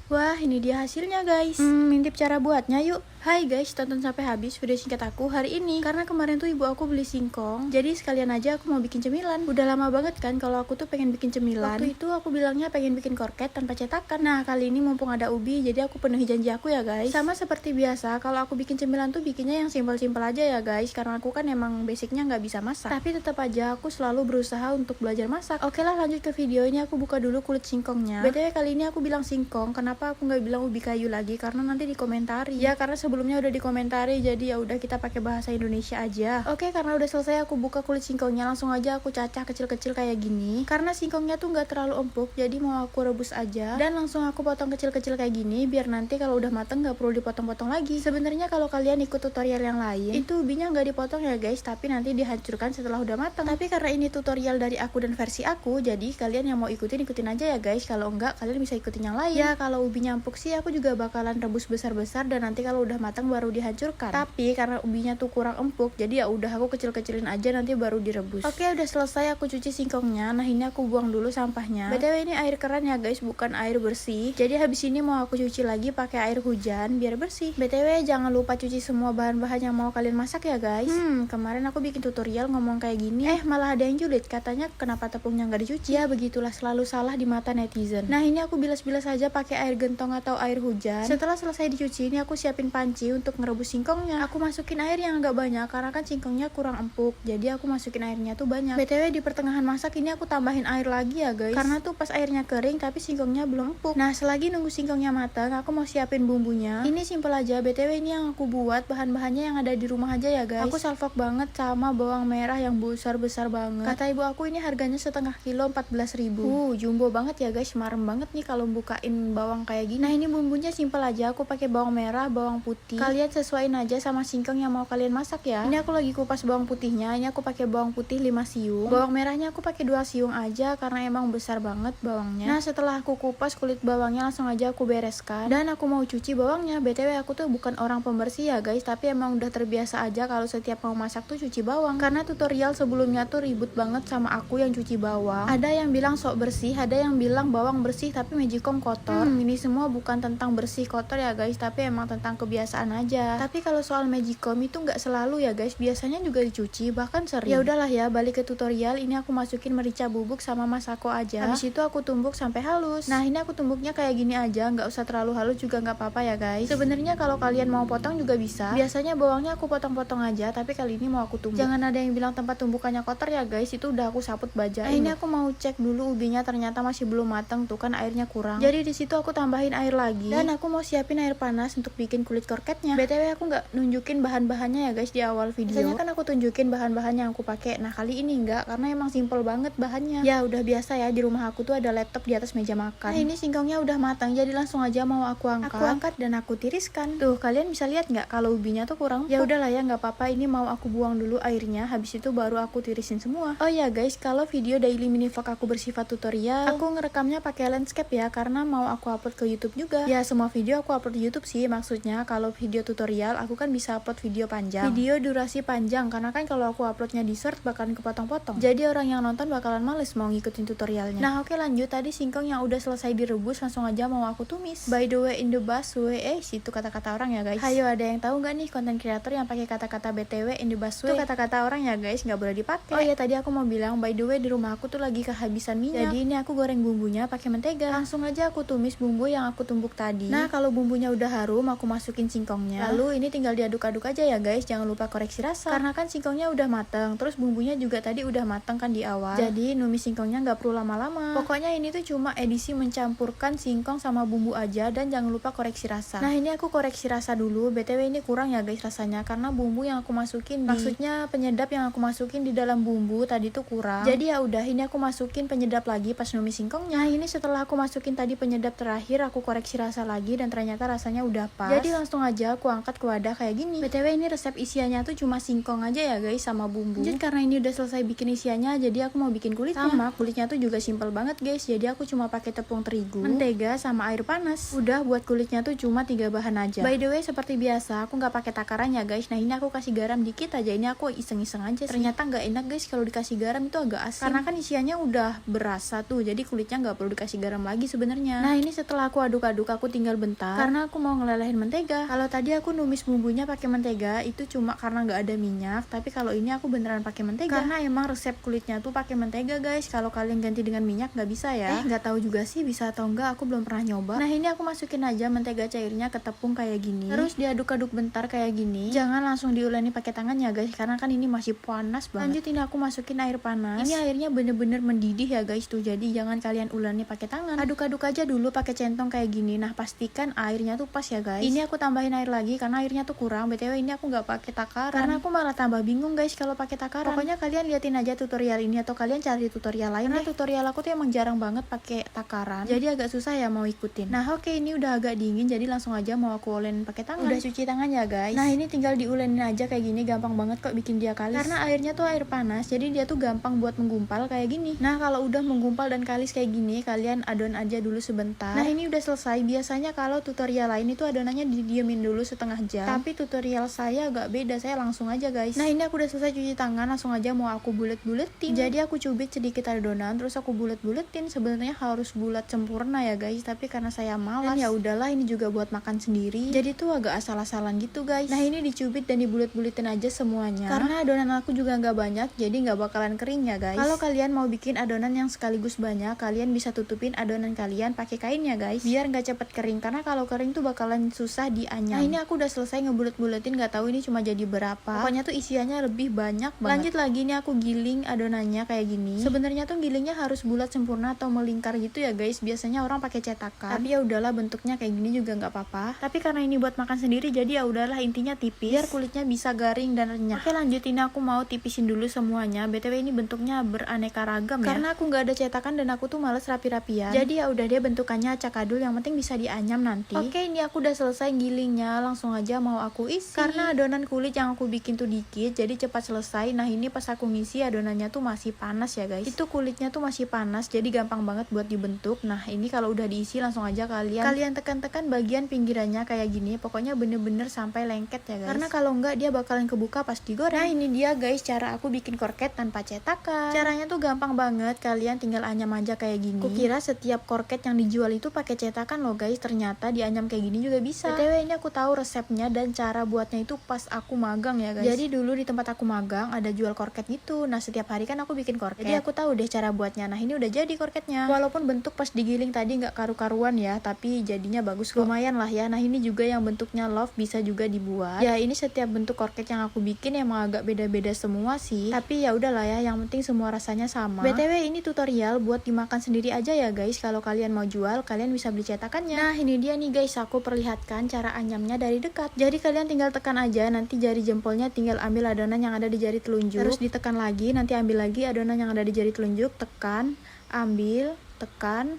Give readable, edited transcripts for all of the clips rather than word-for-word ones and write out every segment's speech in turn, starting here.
Wah, ini dia hasilnya guys. Intip cara buatnya yuk. Hai guys, tonton sampai habis video singkat aku hari ini. Karena kemarin tuh ibu aku beli singkong, jadi sekalian aja aku mau bikin cemilan. Udah lama banget kan kalau aku tuh pengen bikin cemilan. Waktu itu aku bilangnya pengen bikin korket tanpa cetakan. Nah, kali ini mumpung ada ubi, jadi aku penuhi janji aku ya guys. Sama seperti biasa, kalau aku bikin cemilan tuh bikinnya yang simpel-simpel aja ya guys. Karena aku kan emang basicnya nggak bisa masak. Tapi tetap aja aku selalu berusaha untuk belajar masak. Oke lah, lanjut ke video ini. Aku buka dulu kulit singkongnya. BTW kali ini aku bilang singkong, kenapa aku nggak bilang ubi kayu lagi? Karena nanti dikomentari. Ya, karena sebelumnya udah dikomentari, jadi ya udah kita pakai bahasa Indonesia aja. Oke, karena udah selesai aku buka kulit singkongnya, langsung aja aku cacah kecil-kecil kayak gini. Karena singkongnya tuh nggak terlalu empuk, jadi mau aku rebus aja. Dan langsung aku potong kecil-kecil kayak gini, biar nanti kalau udah mateng nggak perlu dipotong-potong lagi. Sebenarnya kalau kalian ikut tutorial yang lain, itu ubinya nggak dipotong ya guys, tapi nanti dihancurkan setelah udah mateng. Tapi karena ini tutorial dari aku dan versi aku, jadi kalian yang mau ikutin aja ya guys. Kalau enggak, kalian bisa ikutin yang lain. Ya, kalau ubinya empuk sih aku juga bakalan rebus besar-besar dan nanti kalau udah matang baru dihancurkan. Tapi karena ubinya tuh kurang empuk, jadi ya udah aku kecil-kecilin aja nanti baru direbus. Oke, udah selesai aku cuci singkongnya. Nah, ini aku buang dulu sampahnya. BTW ini air keran ya guys, bukan air bersih. Jadi habis ini mau aku cuci lagi pakai air hujan biar bersih. BTW jangan lupa cuci semua bahan-bahan yang mau kalian masak ya guys. Kemarin aku bikin tutorial ngomong kayak gini, malah ada yang julid, katanya kenapa tepungnya nggak dicuci. Ya begitulah, selalu salah di mata netizen. Nah, ini aku bilas-bilas aja pakai air gentong atau air hujan. Setelah selesai dicuci, ini aku siapin panci untuk ngerebus singkongnya. Aku masukin air yang agak banyak karena kan singkongnya kurang empuk, jadi aku masukin airnya tuh banyak. BTW di pertengahan masak ini aku tambahin air lagi ya guys, karena tuh pas airnya kering tapi singkongnya belum empuk. Nah, selagi nunggu singkongnya matang, aku mau siapin bumbunya. Ini simpel aja, BTW ini yang aku buat bahan-bahannya yang ada di rumah aja ya guys. Aku salvok banget sama bawang merah yang besar-besar banget. Kata ibu aku ini harganya setengah kilo 14.000. Jumbo banget ya guys, marem banget nih kalau bukain bawang kayak gini. Nah, ini bumbunya simpel aja, aku pakai bawang merah, bawang putih. Kalian sesuaiin aja sama singkong yang mau kalian masak ya. Ini aku lagi kupas bawang putihnya. Ini aku pakai bawang putih 5 siung. Bawang merahnya aku pakai 2 siung aja karena emang besar banget bawangnya. Nah, setelah aku kupas kulit bawangnya, langsung aja aku bereskan dan aku mau cuci bawangnya. BTW aku tuh bukan orang pembersih ya guys, tapi emang udah terbiasa aja kalau setiap mau masak tuh cuci bawang. Karena tutorial sebelumnya tuh ribut banget sama aku yang cuci bawang. Ada yang bilang sok bersih, ada yang bilang bawang bersih tapi magicom kotor. Ini semua bukan tentang bersih kotor ya guys, tapi emang tentang kebiasaan aja. Tapi kalau soal magicom itu nggak selalu ya guys, biasanya juga dicuci, bahkan sering. Ya udahlah ya, balik ke tutorial. Ini aku masukin merica bubuk sama masako aja. Habis itu aku tumbuk sampai halus. Nah, ini aku tumbuknya kayak gini aja, nggak usah terlalu halus juga nggak apa-apa ya guys. Sebenarnya kalau kalian mau potong juga bisa. Biasanya bawangnya aku potong-potong aja, tapi kali ini mau aku tumbuk. Jangan ada yang bilang tempat tumbukannya kotor ya guys, itu udah aku saput baja. Ini aku mau cek dulu ubinya, ternyata masih belum matang tuh kan, airnya kurang. Jadi di situ aku tambahin air lagi dan aku mau siapin air panas untuk bikin kulit korketnya. BTW aku nggak nunjukin bahan-bahannya ya guys di awal video. Biasanya kan aku tunjukin bahan-bahan yang aku pakai. Nah, kali ini enggak, karena emang simple banget bahannya. Ya udah biasa ya, di rumah aku tuh ada laptop di atas meja makan. Nah, ini singkongnya udah matang, jadi langsung aja mau aku angkat dan aku tiriskan. Tuh, kalian bisa lihat nggak kalau ubinya tuh kurang? Ya udahlah ya, nggak apa-apa. Ini mau aku buang dulu airnya, habis itu baru aku tirisin semua. Oh ya guys, kalau video daily mini vlog aku bersifat tutorial, aku ngerekamnya pakai landscape ya, karena mau aku upload ke YouTube juga. Ya, semua video aku upload di YouTube sih. Maksudnya kalau video tutorial aku kan bisa upload video panjang, video durasi panjang, karena kan kalau aku uploadnya di short bakalan kepotong-potong, jadi orang yang nonton bakalan males mau ngikutin tutorialnya. Nah, oke lanjut. Tadi singkong yang udah selesai direbus, langsung aja mau aku tumis. By the way, in the busway, itu kata-kata orang ya guys. Hayo, ada yang tahu nggak nih konten kreator yang pakai kata-kata BTW in the busway? Itu kata-kata orang ya guys, nggak boleh dipakai. Oh ya, tadi aku mau bilang, by the way, di rumah aku tuh lagi kehabisan minyak, jadi ini aku goreng bumbunya pakai mentega. Langsung aja aku tumis bumbu yang aku tumbuk tadi. Nah, kalau bumbunya udah harum, aku masukin singkongnya. Lalu ini tinggal diaduk-aduk aja ya guys, jangan lupa koreksi rasa. Karena kan singkongnya udah mateng, terus bumbunya juga tadi udah mateng kan di awal. Jadi numis singkongnya nggak perlu lama-lama. Pokoknya ini tuh cuma edisi mencampurkan singkong sama bumbu aja, dan jangan lupa koreksi rasa. Nah, ini aku koreksi rasa dulu. BTW ini kurang ya guys rasanya, karena bumbu yang aku masukin maksudnya penyedap yang aku masukin di dalam bumbu tadi tuh kurang. Jadi ya udah, ini aku masukin penyedap lagi pas numis singkongnya. Nah, ini setelah aku masukin tadi penyedap terakhir, aku koreksi rasa lagi dan ternyata rasanya udah pas. Jadi langsung langsung aja aku angkat ke wadah kayak gini. BTW ini resep isiannya tuh cuma singkong aja ya guys sama bumbu. Lanjut, karena ini udah selesai bikin isiannya, jadi aku mau bikin kulitnya. Sama kulitnya tuh juga simple banget guys. Jadi aku cuma pakai tepung terigu, mentega sama air panas. Udah, buat kulitnya tuh cuma 3 bahan aja. By the way, seperti biasa aku nggak pakai takaran ya guys. Nah, ini aku kasih garam dikit aja. Ini aku iseng-iseng aja sih. Ternyata nggak enak guys kalau dikasih garam, itu agak asin. Karena kan isiannya udah berasa tuh, jadi kulitnya nggak perlu dikasih garam lagi sebenarnya. Nah, ini setelah aku aduk-aduk, aku tinggal bentar karena aku mau ngelelehin mentega. Kalau tadi aku numis bumbunya pakai mentega, itu cuma karena nggak ada minyak. Tapi kalau ini aku beneran pakai mentega karena emang resep kulitnya tuh pakai mentega guys. Kalau kalian ganti dengan minyak nggak bisa ya. Nggak tahu juga sih bisa atau enggak, aku belum pernah nyoba. Nah, ini aku masukin aja mentega cairnya ke tepung kayak gini. Terus diaduk-aduk bentar kayak gini. Jangan langsung diuleni pakai tangan ya guys, karena kan ini masih panas banget. Lanjut, ini aku masukin air panas. Ini airnya bener-bener mendidih ya guys tuh. Jadi jangan kalian uleni pakai tangan. Aduk-aduk aja dulu pakai centong kayak gini. Nah, pastikan airnya tuh pas ya guys. Ini aku tambahin air lagi karena airnya tuh kurang. BTW ini aku nggak pakai takaran karena aku malah tambah bingung guys kalau pakai takaran. Pokoknya kalian liatin aja tutorial ini atau kalian cari tutorial lain. Nah, tutorial aku tuh emang jarang banget pakai takaran. Jadi agak susah ya mau ikutin. Nah, oke, ini udah agak dingin, jadi langsung aja mau aku ulenin pakai tangan. Udah cuci tangan ya guys. Nah, ini tinggal diulenin aja kayak gini, gampang banget kok bikin dia kalis. Karena airnya tuh air panas, jadi dia tuh gampang buat menggumpal kayak gini. Nah, kalau udah menggumpal dan kalis kayak gini, kalian adon aja dulu sebentar. Nah, ini udah selesai. Biasanya kalau tutorial lain itu adonannya didiemin dulu setengah jam. Tapi tutorial saya agak beda, saya langsung aja guys. Nah, ini aku udah selesai cuci tangan, langsung aja mau aku bulet-buletin. Jadi aku cubit sedikit adonan, terus aku bulet-buletin. Sebenarnya harus bulat sempurna ya guys, tapi karena saya malas, dan ya udahlah, ini juga buat makan sendiri. Jadi tuh agak asal-asalan gitu guys. Nah, ini dicubit dan dibulet-buletin aja semuanya. Karena adonan aku juga nggak banyak, jadi nggak bakalan kering ya guys. Kalau kalian mau bikin adonan yang sekaligus banyak, kalian bisa tutupin adonan kalian pakai kain ya guys, biar nggak cepet kering. Karena kalau kering tuh bakalan susah dianyam. Nah, ini aku udah selesai ngebulet-buletin, nggak tahu ini cuma jadi berapa. Pokoknya tuh isiannya lebih banyak banget. Lanjut lagi, ini aku giling adonannya kayak gini. Sebenarnya tuh gilingnya harus bulat sempurna atau melingkar gitu ya guys. Biasanya orang pakai cetakan. Tapi ya udahlah, bentuknya kayak gini juga nggak apa-apa. Tapi karena ini buat makan sendiri, jadi ya udahlah, intinya tipis biar kulitnya bisa garing dan renyah. Oke, lanjut, ini aku mau tipisin dulu semuanya. BTW ini bentuknya beraneka ragam ya. Karena aku nggak ada cetakan dan aku tuh males rapi-rapian. Jadi ya udah dia bentukannya acak adul, yang penting bisa dianyam nanti. Oke, ini aku udah selesai gilingnya, langsung aja mau aku isi. Karena adonan kulit yang aku bikin tuh dikit, jadi cepat selesai. Nah, ini pas aku ngisi adonannya tuh masih panas ya guys. Itu kulitnya tuh masih panas, jadi gampang banget buat dibentuk. Nah, ini kalau udah diisi langsung aja kalian tekan-tekan bagian pinggirannya kayak gini. Pokoknya bener-bener sampai lengket ya guys. Karena kalau enggak dia bakalan kebuka pas digoreng. Nah, ini dia guys cara aku bikin korket tanpa cetakan. Caranya tuh gampang banget, kalian tinggal anyam aja kayak gini. Kukira setiap korket yang dijual itu pakai cetakan loh guys, ternyata dianyam kayak gini juga bisa. BTW ini aku tahu resepnya dan cara buatnya itu pas aku magang ya guys. Jadi dulu di tempat aku magang ada jual korket gitu. Nah, setiap hari kan aku bikin korket. Jadi aku tahu deh cara buatnya. Nah, ini udah jadi korketnya. Walaupun bentuk pas digiling tadi nggak karu-karuan ya, tapi jadinya bagus kok. Lumayan lah ya. Nah, ini juga yang bentuknya love bisa juga dibuat. Ya, ini setiap bentuk korket yang aku bikin emang agak beda-beda semua sih. Tapi ya udahlah ya, yang penting semua rasanya sama. BTW ini tutorial buat dimakan sendiri aja ya guys. Kalau kalian mau jual, kalian bisa beli cetakannya. Nah, ini dia nih guys, aku perlihatkan cara anyamnya dari dekat. Jadi kalian tinggal tekan aja, nanti jari jempolnya tinggal ambil adonan yang ada di jari telunjuk. Terus ditekan lagi, nanti ambil lagi adonan yang ada di jari telunjuk, tekan, ambil, tekan,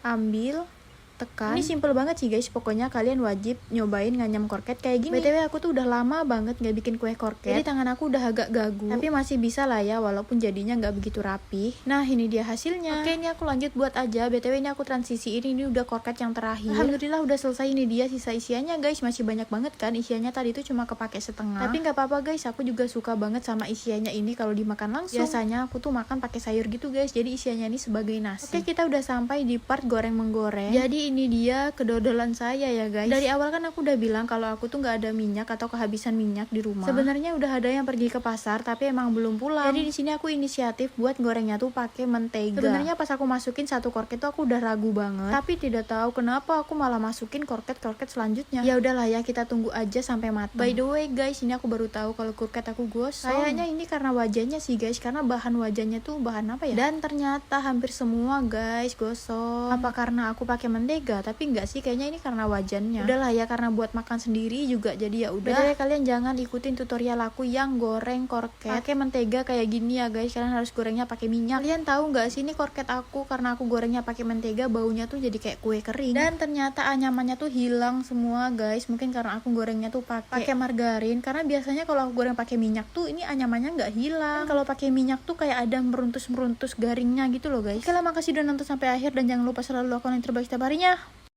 ambil, tekan. Ini simple banget sih guys, pokoknya kalian wajib nyobain nganyam korket kayak gini. BTW aku tuh udah lama banget nggak bikin kue korket, jadi tangan aku udah agak gagu, tapi masih bisa lah ya, walaupun jadinya nggak begitu rapi. Nah, ini dia hasilnya. Oke, ini aku lanjut buat aja. BTW ini aku transisiin, ini udah korket yang terakhir. Alhamdulillah udah selesai. Ini dia sisa isiannya guys, masih banyak banget kan isiannya. Tadi tuh cuma kepake setengah, tapi nggak apa-apa guys, aku juga suka banget sama isiannya ini kalau dimakan langsung. Biasanya aku tuh makan pakai sayur gitu guys, jadi isiannya ini sebagai nasi. Oke, kita udah sampai di part goreng menggoreng. Jadi ini dia kedodolan saya ya guys. Dari awal kan aku udah bilang kalau aku tuh nggak ada minyak atau kehabisan minyak di rumah. Sebenarnya udah ada yang pergi ke pasar, tapi emang belum pulang. Jadi di sini aku inisiatif buat gorengnya tuh pakai mentega. Sebenarnya pas aku masukin satu korket tuh aku udah ragu banget, tapi tidak tahu kenapa aku malah masukin korket-korket selanjutnya. Ya udahlah ya, kita tunggu aja sampai matang. By the way guys, ini aku baru tahu kalau korket aku gosong. Kayaknya ini karena wajahnya sih guys, karena bahan wajahnya tuh bahan apa ya? Dan ternyata hampir semua guys gosong. Apa karena aku pakai mentega? mentega, tapi enggak sih, kayaknya ini karena wajannya. Udahlah ya, karena buat makan sendiri juga, jadi ya udah. Kalian jangan ikutin tutorial aku yang goreng korket pakai mentega kayak gini ya guys. Kalian harus gorengnya pakai minyak. Kalian tahu nggak sih, ini korket aku karena aku gorengnya pakai mentega, baunya tuh jadi kayak kue kering. Dan ternyata anyamannya tuh hilang semua guys. Mungkin karena aku gorengnya tuh pakai margarin. Karena biasanya kalau aku goreng pakai minyak tuh ini anyamannya nggak hilang. Kalau pakai minyak tuh kayak ada meruntus garingnya gitu loh guys. Oke lah, makasih udah nonton sampai akhir dan jangan lupa selalu lakukan yang terbaik setiap harinya.